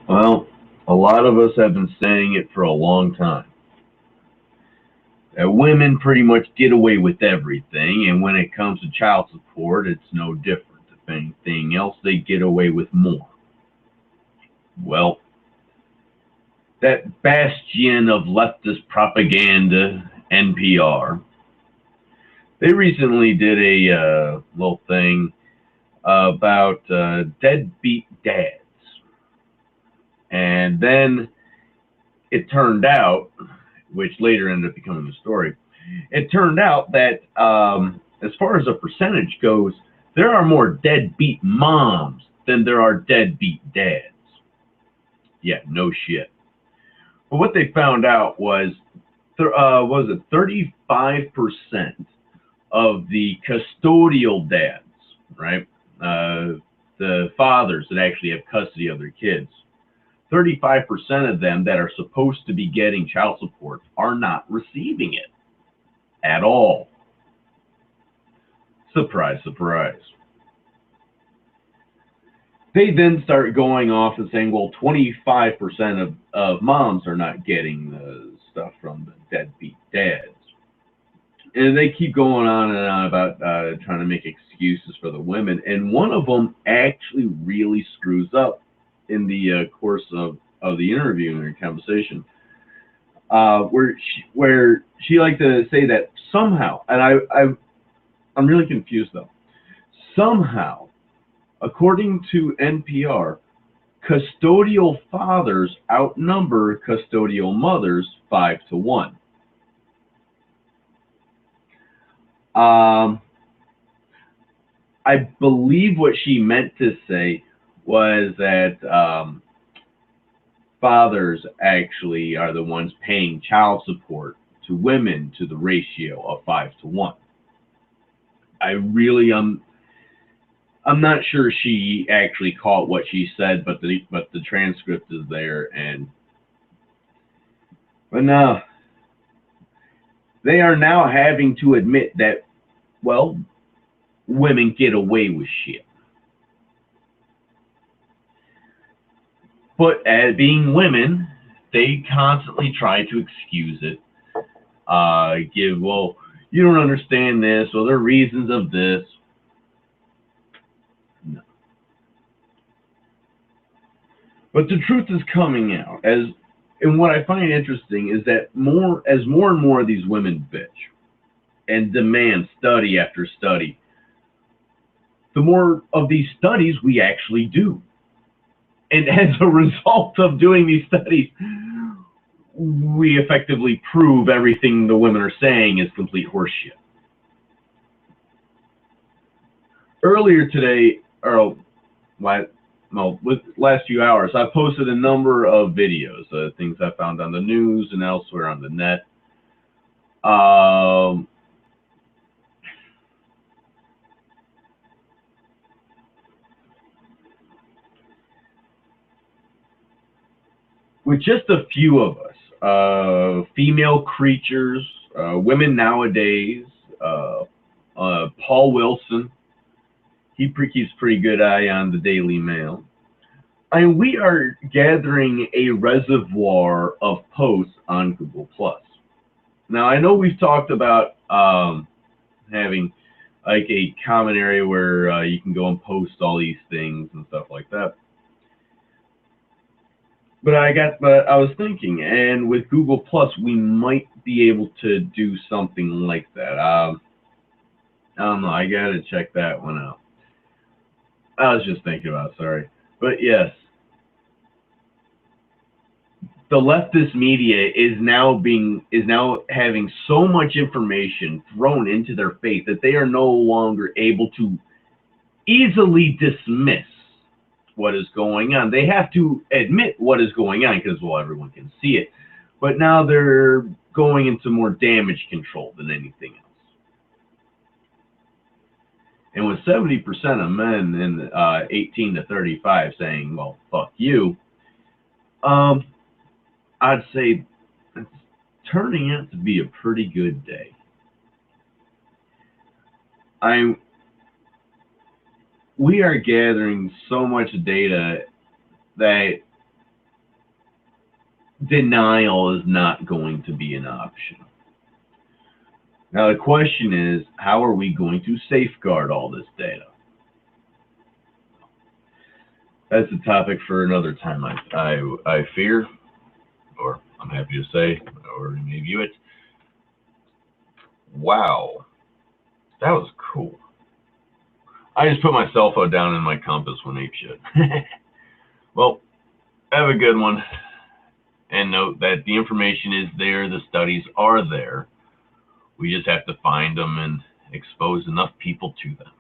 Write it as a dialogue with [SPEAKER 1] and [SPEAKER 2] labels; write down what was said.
[SPEAKER 1] Well, a lot of us have been saying it for a long time. That women pretty much get away with everything, and when it comes to child support, it's no different. If anything else, they get away with more. Well, that bastion of leftist propaganda, NPR, they recently did a little thing about deadbeat dads. And then it turned out, which later ended up becoming the story, it turned out that as far as a percentage goes, there are more deadbeat moms than there are deadbeat dads. Yeah, no shit. But what they found out was it 35% of the custodial dads, right? The fathers that actually have custody of their kids, 35% of them that are supposed to be getting child support are not receiving it at all. Surprise, surprise. They then start going off and saying, well, 25% of moms are not getting the stuff from the deadbeat dads. And they keep going on and on about trying to make excuses for the women. And one of them actually really screws up in the course of the interview and the conversation, where she liked to say that somehow, and I'm really confused though. Somehow, according to NPR, custodial fathers outnumber custodial mothers 5-1. I believe what she meant to say was that fathers actually are the ones paying child support to women to the ratio of 5-1. I really I'm not sure she actually caught what she said, but the transcript is there, and but no, they are now having to admit that, well, women get away with shit. But as being women, they constantly try to excuse it. Give, well, you don't understand this, well, there are reasons of this. No. But the truth is coming out and what I find interesting is that more and more of these women bitch and demand study after study, the more of these studies we actually do. And as a result of doing these studies, we effectively prove everything the women are saying is complete horseshit. Earlier today, or last few hours, I posted a number of videos, things I found on the news and elsewhere on the net. Um, with just a few of us, female creatures, women nowadays, Paul Wilson, keeps pretty good eye on the Daily Mail. And we are gathering a reservoir of posts on Google Plus. Now I know we've talked about having like a common area where you can go and post all these things and stuff like that. But I was thinking, and with Google Plus, we might be able to do something like that. I don't know. I gotta check that one out. I was just thinking about, sorry, but yes, the leftist media is now having so much information thrown into their face that they are no longer able to easily dismiss what is going on. They have to admit what is going on because, well, everyone can see it. But now they're going into more damage control than anything else. And with 70% of men in 18 to 35 saying, well, fuck you, um, I'd say it's turning out to be a pretty good day. I We are gathering so much data that denial is not going to be an option. Now the question is, how are we going to safeguard all this data? That's a topic for another time, I fear, or I'm happy to say, or may view it. Wow, that was cool. I just put my cell phone down and my compass went apeshit. Well, have a good one. And note that the information is there, the studies are there. We just have to find them and expose enough people to them.